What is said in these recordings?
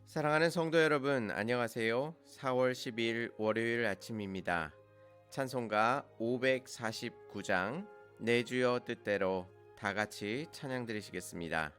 사랑하는 성도 여러분, 안녕하세요. 4월 12일 월요일 아침입니다. 찬송가 549장 내 주여 뜻대로 다 같이 찬양 드리시겠습니다.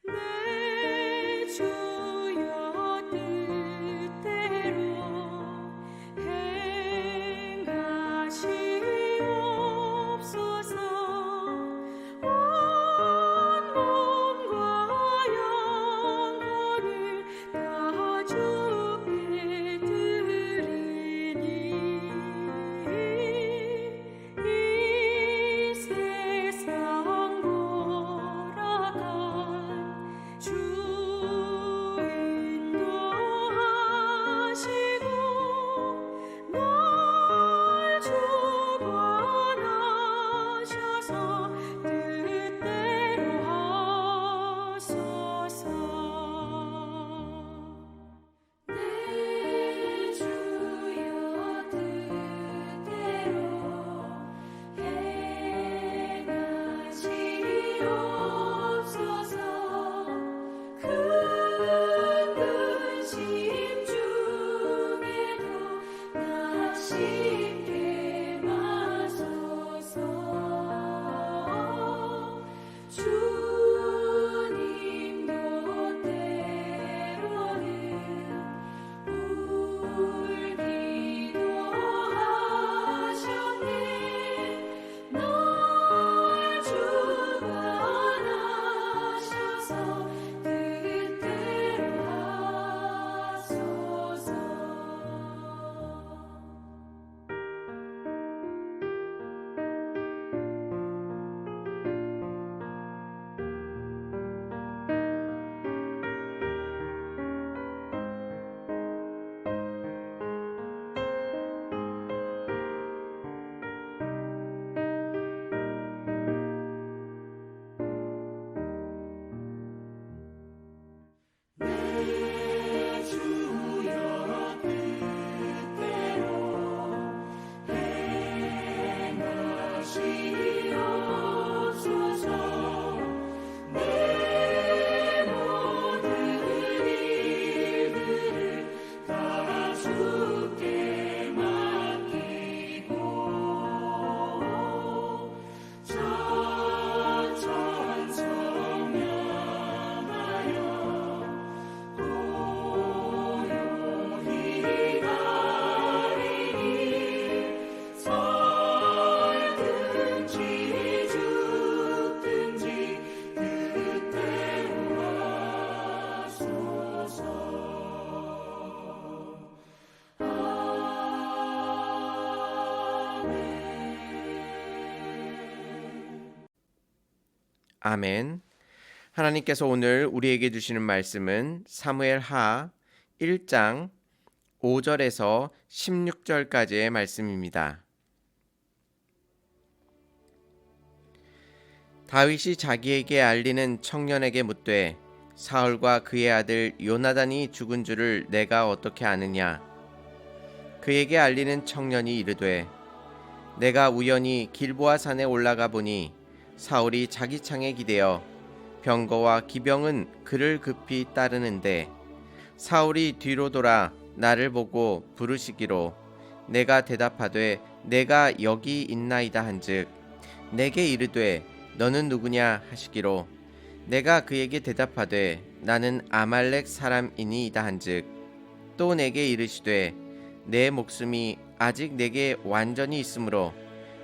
내 주여 뜻대로 행하시옵소서. 온 몸과 영혼을 다 주께 드리니 이 세상 돌아간 주 인도하시고 널 주관하셔서 뜻대로 하소서. 내 주여 뜻대로 행하시옵소서. 큰 근심 중에도 나 쉽게 마소서. 주님도 때로는 울기도 하셨네. 널 주관하셔서 뜻대로 하소서. 내 주여 뜻대로 행하시옵소서. 내 모든 일들을 다 주께 맡기고 천천성명하여 고요히 가리니 살든지 죽든지 뜻대로 하소서. 아멘. 하나님께서 오늘 우리에게 주시는 말씀은 사무엘하 1장 5절에서 16절까지의 말씀입니다. 다윗이 자기에게 알리는 청년에게 묻되 사울과 그의 아들 요나단이 죽은 줄을 내가 어떻게 아느냐? 그에게 알리는 청년이 이르되 내가 우연히 길보아 산에 올라가 보니 사울이 자기 창에 기대어 병거와 기병은 그를 급히 따르는데 사울이 뒤로 돌아 나를 보고 부르시기로 내가 대답하되 내가 여기 있나이다 한즉 내게 이르되 너는 누구냐 하시기로 내가 그에게 대답하되 나는 아말렉 사람이니이다 한즉 또 내게 이르시되 내 목숨이 아직 내게 완전히 있으므로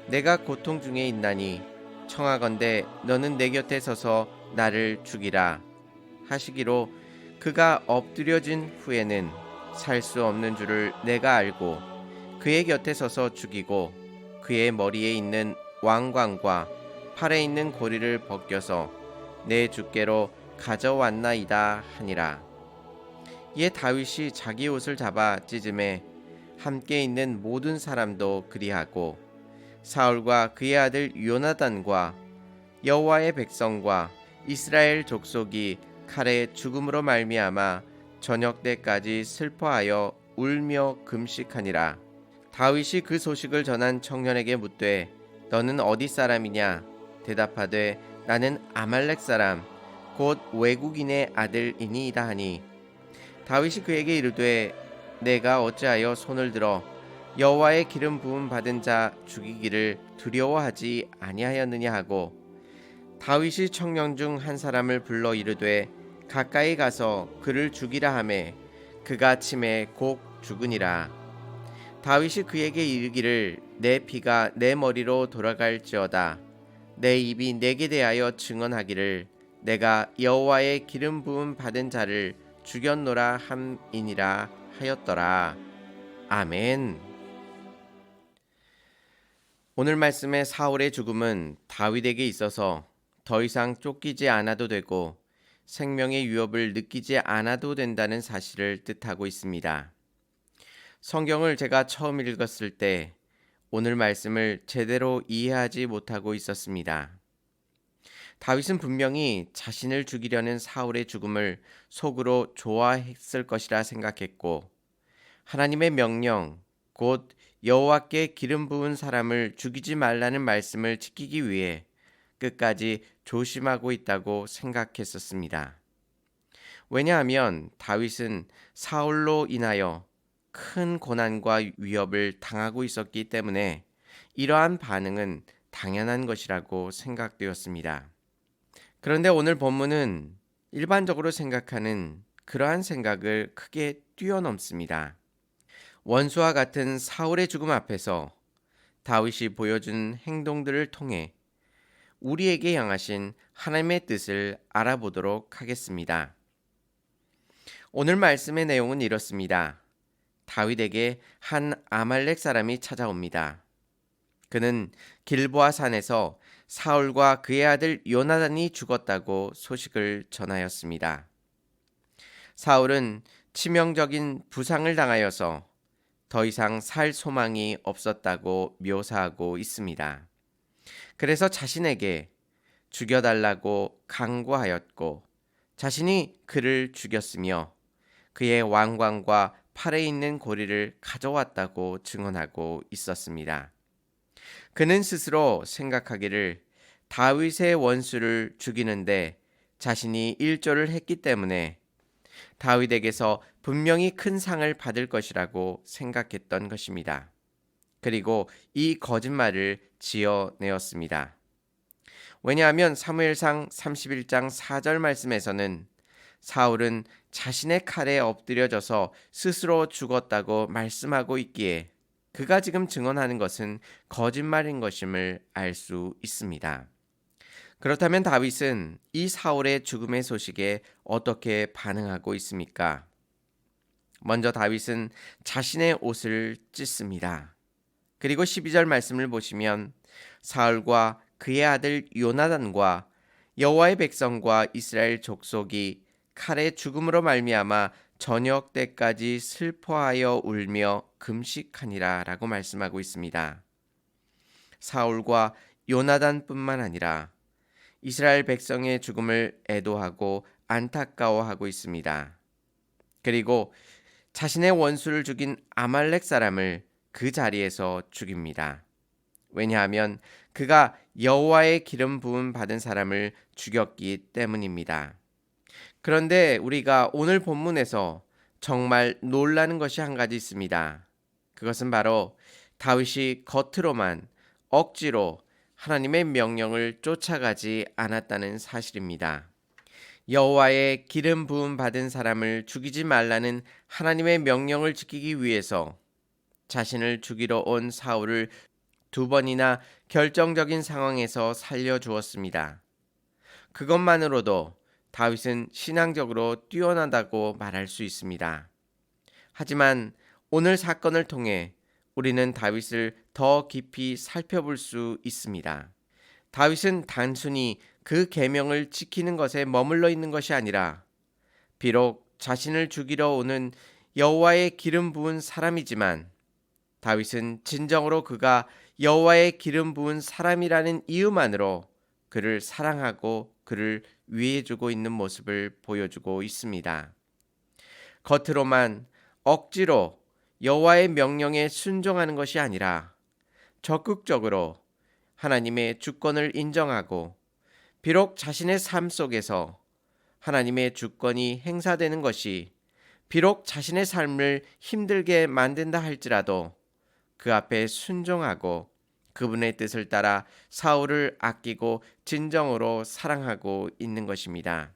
내가 고통 중에 있나니 청하건대 너는 내 곁에 서서 나를 죽이라 하시기로 그가 엎드려진 후에는 살 수 없는 줄을 내가 알고 그의 곁에 서서 죽이고 그의 머리에 있는 왕관과 팔에 있는 고리를 벗겨서 내 주께로 가져왔나이다 하니라. 이에 다윗이 자기 옷을 잡아 찢음에 함께 있는 모든 사람도 그리하고 사울과 그의 아들 요나단과 여호와의 백성과 이스라엘 족속이 칼의 죽음으로 말미암아 저녁 때까지 슬퍼하여 울며 금식하니라. 다윗이 그 소식을 전한 청년에게 묻되 너는 어디 사람이냐? 대답하되 나는 아말렉 사람 곧 외국인의 아들이니이다 하니 다윗이 그에게 이르되 내가 어찌하여 손을 들어 여호와의 기름 부음 받은 자 죽이기를 두려워하지 아니하였느냐 하고 다윗이 청년 중 한 사람을 불러 이르되 가까이 가서 그를 죽이라 하매 그가 침에 곡 죽으니라. 다윗이 그에게 이르기를 내 피가 내 머리로 돌아갈지어다. 내 입이 내게 대하여 증언하기를 내가 여호와의 기름 부음 받은 자를 죽였노라 함이니라 하였더라. 아멘. 오늘 말씀의 사울의 죽음은 다윗에게 있어서 더 이상 쫓기지 않아도 되고 생명의 위협을 느끼지 않아도 된다는 사실을 뜻하고 있습니다. 성경을 제가 처음 읽었을 때 오늘 말씀을 제대로 이해하지 못하고 있었습니다. 다윗은 분명히 자신을 죽이려는 사울의 죽음을 속으로 좋아했을 것이라 생각했고 하나님의 명령, 곧 여호와께 기름 부은 사람을 죽이지 말라는 말씀을 지키기 위해 끝까지 조심하고 있다고 생각했었습니다. 왜냐하면 다윗은 사울로 인하여 큰 고난과 위협을 당하고 있었기 때문에 이러한 반응은 당연한 것이라고 생각되었습니다. 그런데 오늘 본문은 일반적으로 생각하는 그러한 생각을 크게 뛰어넘습니다. 원수와 같은 사울의 죽음 앞에서 다윗이 보여준 행동들을 통해 우리에게 향하신 하나님의 뜻을 알아보도록 하겠습니다. 오늘 말씀의 내용은 이렇습니다. 다윗에게 한 아말렉 사람이 찾아옵니다. 그는 길보아 산에서 사울과 그의 아들 요나단이 죽었다고 소식을 전하였습니다. 사울은 치명적인 부상을 당하여서 더 이상 살 소망이 없었다고 묘사하고 있습니다. 그래서 자신에게 죽여달라고 강구하였고 자신이 그를 죽였으며 그의 왕관과 팔에 있는 고리를 가져왔다고 증언하고 있었습니다. 그는 스스로 생각하기를 다윗의 원수를 죽이는데 자신이 일조를 했기 때문에 다윗에게서 분명히 큰 상을 받을 것이라고 생각했던 것입니다. 그리고 이 거짓말을 지어내었습니다. 왜냐하면 사무엘상 31장 4절 말씀에서는 사울은 자신의 칼에 엎드려져서 스스로 죽었다고 말씀하고 있기에 그가 지금 증언하는 것은 거짓말인 것임을 알 수 있습니다. 그렇다면 다윗은 이 사울의 죽음의 소식에 어떻게 반응하고 있습니까? 먼저 다윗은 자신의 옷을 찢습니다. 그리고 12절 말씀을 보시면 사울과 그의 아들 요나단과 여호와의 백성과 이스라엘 족속이 칼의 죽음으로 말미암아 저녁 때까지 슬퍼하여 울며 금식하니라 라고 말씀하고 있습니다. 사울과 요나단뿐만 아니라 이스라엘 백성의 죽음을 애도하고 안타까워하고 있습니다. 그리고 자신의 원수를 죽인 아말렉 사람을 그 자리에서 죽입니다. 왜냐하면 그가 여호와의 기름 부음 받은 사람을 죽였기 때문입니다. 그런데 우리가 오늘 본문에서 정말 놀라는 것이 한 가지 있습니다. 그것은 바로 다윗이 겉으로만 억지로 하나님의 명령을 쫓아가지 않았다는 사실입니다. 여호와의 기름 부음 받은 사람을 죽이지 말라는 하나님의 명령을 지키기 위해서 자신을 죽이러 온 사울을 2번이나 결정적인 상황에서 살려주었습니다. 그것만으로도 다윗은 신앙적으로 뛰어나다고 말할 수 있습니다. 하지만 오늘 사건을 통해 우리는 다윗을 더 깊이 살펴볼 수 있습니다. 다윗은 단순히 그 계명을 지키는 것에 머물러 있는 것이 아니라 비록 자신을 죽이러 오는 여호와의 기름 부은 사람이지만 다윗은 진정으로 그가 여호와의 기름 부은 사람이라는 이유만으로 그를 사랑하고 그를 위해주고 있는 모습을 보여주고 있습니다. 겉으로만 억지로 여호와의 명령에 순종하는 것이 아니라 적극적으로 하나님의 주권을 인정하고 비록 자신의 삶 속에서 하나님의 주권이 행사되는 것이 비록 자신의 삶을 힘들게 만든다 할지라도 그 앞에 순종하고 그분의 뜻을 따라 사울을 아끼고 진정으로 사랑하고 있는 것입니다.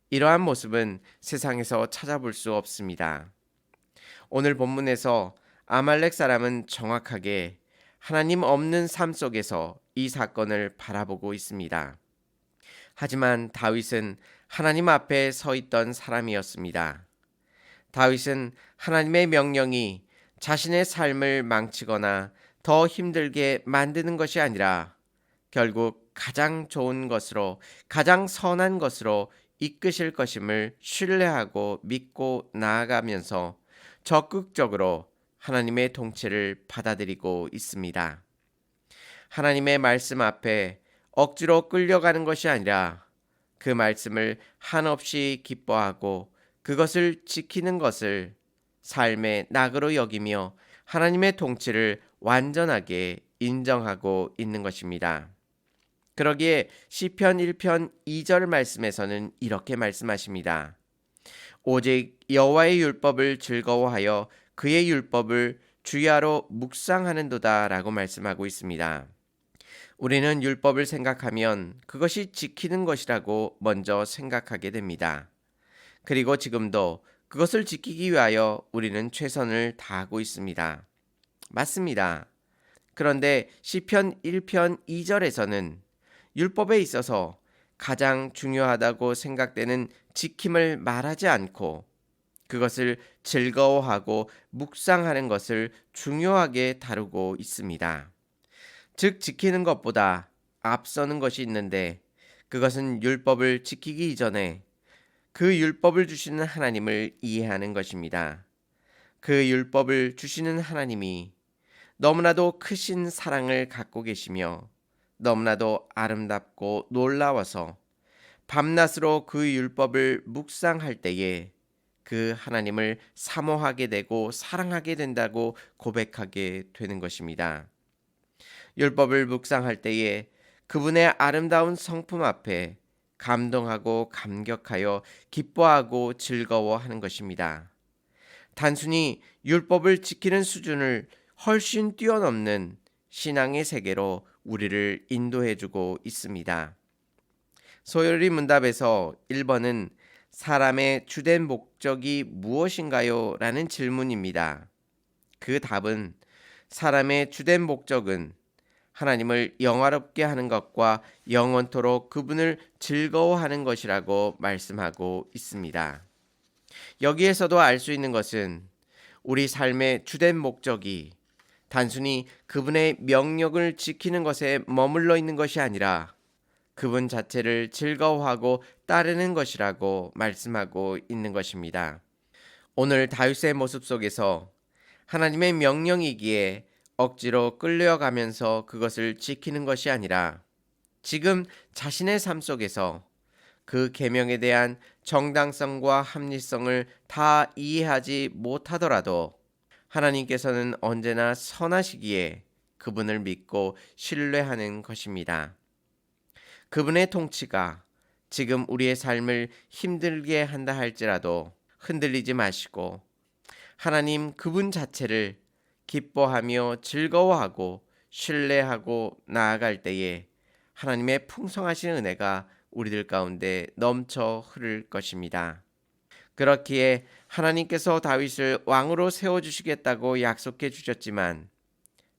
이러한 모습은 세상에서 찾아볼 수 없습니다. 오늘 본문에서 아말렉 사람은 정확하게 하나님 없는 삶 속에서 이 사건을 바라보고 있습니다. 하지만 다윗은 하나님 앞에 서 있던 사람이었습니다. 다윗은 하나님의 명령이 자신의 삶을 망치거나 더 힘들게 만드는 것이 아니라 결국 가장 좋은 것으로 가장 선한 것으로 이끄실 것임을 신뢰하고 믿고 나아가면서 적극적으로 하나님의 통치를 받아들이고 있습니다. 하나님의 말씀 앞에 억지로 끌려가는 것이 아니라 그 말씀을 한없이 기뻐하고 그것을 지키는 것을 삶의 낙으로 여기며 하나님의 통치를 완전하게 인정하고 있는 것입니다. 그러기에 시편 1편 2절 말씀에서는 이렇게 말씀하십니다. 오직 여호와의 율법을 즐거워하여 그의 율법을 주야로 묵상하는도다 라고 말씀하고 있습니다. 우리는 율법을 생각하면 그것이 지키는 것이라고 먼저 생각하게 됩니다. 그리고 지금도 그것을 지키기 위하여 우리는 최선을 다하고 있습니다. 맞습니다. 그런데 시편 1편 2절에서는 율법에 있어서 가장 중요하다고 생각되는 지킴을 말하지 않고 그것을 즐거워하고 묵상하는 것을 중요하게 다루고 있습니다. 즉 지키는 것보다 앞서는 것이 있는데 그것은 율법을 지키기 이전에 그 율법을 주시는 하나님을 이해하는 것입니다. 그 율법을 주시는 하나님이 너무나도 크신 사랑을 갖고 계시며 너무나도 아름답고 놀라워서 밤낮으로 그 율법을 묵상할 때에 그 하나님을 사모하게 되고 사랑하게 된다고 고백하게 되는 것입니다. 율법을 묵상할 때에 그분의 아름다운 성품 앞에 감동하고 감격하여 기뻐하고 즐거워하는 것입니다. 단순히 율법을 지키는 수준을 훨씬 뛰어넘는 신앙의 세계로 우리를 인도해주고 있습니다. 소요리 문답에서 1번은 사람의 주된 목적이 무엇인가요? 라는 질문입니다. 그 답은 사람의 주된 목적은 하나님을 영화롭게 하는 것과 영원토록 그분을 즐거워하는 것이라고 말씀하고 있습니다. 여기에서도 알 수 있는 것은 우리 삶의 주된 목적이 단순히 그분의 명령을 지키는 것에 머물러 있는 것이 아니라 그분 자체를 즐거워하고 따르는 것이라고 말씀하고 있는 것입니다. 오늘 다윗의 모습 속에서 하나님의 명령이기에 억지로 끌려가면서 그것을 지키는 것이 아니라 지금 자신의 삶 속에서 그 계명에 대한 정당성과 합리성을 다 이해하지 못하더라도 하나님께서는 언제나 선하시기에 그분을 믿고 신뢰하는 것입니다. 그분의 통치가 지금 우리의 삶을 힘들게 한다 할지라도 흔들리지 마시고 하나님 그분 자체를 기뻐하며 즐거워하고 신뢰하고 나아갈 때에 하나님의 풍성하신 은혜가 우리들 가운데 넘쳐 흐를 것입니다. 그렇기에 하나님께서 다윗을 왕으로 세워주시겠다고 약속해 주셨지만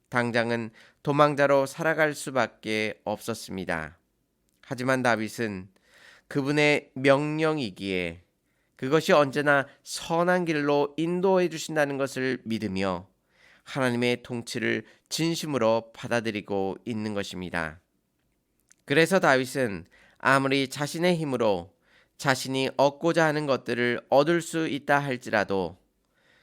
당장은 도망자로 살아갈 수밖에 없었습니다. 하지만 다윗은 그분의 명령이기에 그것이 언제나 선한 길로 인도해 주신다는 것을 믿으며 하나님의 통치를 진심으로 받아들이고 있는 것입니다. 그래서 다윗은 아무리 자신의 힘으로 자신이 얻고자 하는 것들을 얻을 수 있다 할지라도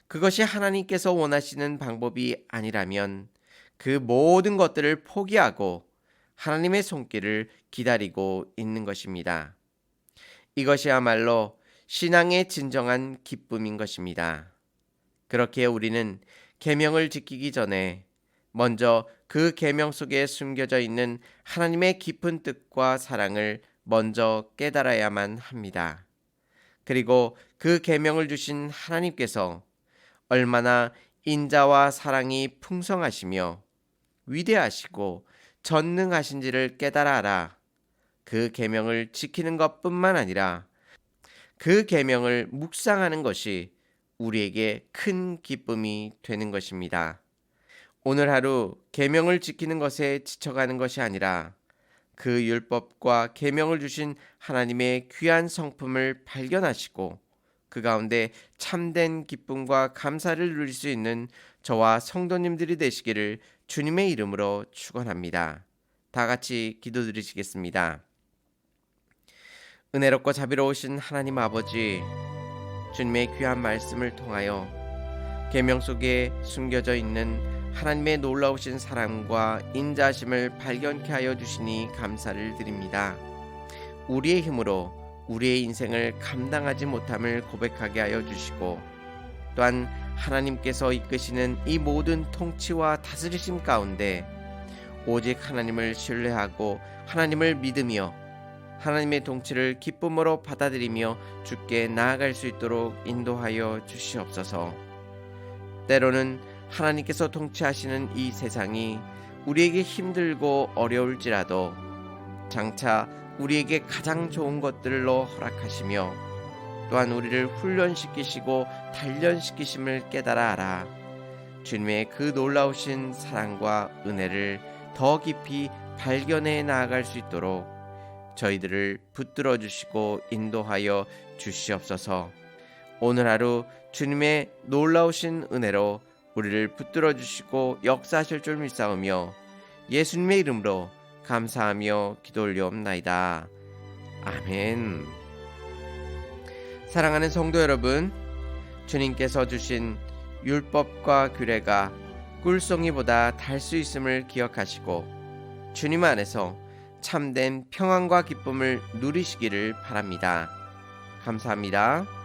그것이 하나님께서 원하시는 방법이 아니라면 그 모든 것들을 포기하고 하나님의 손길을 기다리고 있는 것입니다. 이것이야말로 신앙의 진정한 기쁨인 것입니다. 그렇게 우리는 계명을 지키기 전에 먼저 그 계명 속에 숨겨져 있는 하나님의 깊은 뜻과 사랑을 먼저 깨달아야만 합니다. 그리고 그 계명을 주신 하나님께서 얼마나 인자와 사랑이 풍성하시며 위대하시고 전능하신지를 깨달아 알아 그 계명을 지키는 것뿐만 아니라 그 계명을 묵상하는 것이 우리에게 큰 기쁨이 되는 것입니다. 오늘 하루 계명을 지키는 것에 지쳐가는 것이 아니라 그 율법과 계명을 주신 하나님의 귀한 성품을 발견하시고 그 가운데 참된 기쁨과 감사를 누릴 수 있는 저와 성도님들이 되시기를 주님의 이름으로 축원합니다. 다 같이 기도드리시겠습니다. 은혜롭고 자비로우신 하나님 아버지, 주님의 귀한 말씀을 통하여 계명 속에 숨겨져 있는 하나님의 놀라우신 사랑과 인자심을 발견케 하여 주시니 감사를 드립니다. 우리의 힘으로 우리의 인생을 감당하지 못함을 고백하게 하여 주시고 또한 하나님께서 이끄시는 이 모든 통치와 다스리심 가운데 오직 하나님을 신뢰하고 하나님을 믿으며 하나님의 통치를 기쁨으로 받아들이며 주께 나아갈 수 있도록 인도하여 주시옵소서. 때로는 하나님께서 통치하시는 이 세상이 우리에게 힘들고 어려울지라도 장차 우리에게 가장 좋은 것들로 허락하시며 또한 우리를 훈련시키시고 단련시키심을 깨달아 알아 주님의 그 놀라우신 사랑과 은혜를 더 깊이 발견해 나아갈 수 있도록 저희들을 붙들어 주시고 인도하여 주시옵소서. 오늘 하루 주님의 놀라우신 은혜로 우리를 붙들어 주시고 역사하실 줄 믿사오며 예수님의 이름으로 감사하며 기도 올리옵나이다. 아멘. 사랑하는 성도 여러분, 주님께서 주신 율법과 규례가 꿀송이보다 달 수 있음을 기억하시고 주님 안에서 참된 평안과 기쁨을 누리시기를 바랍니다. 감사합니다.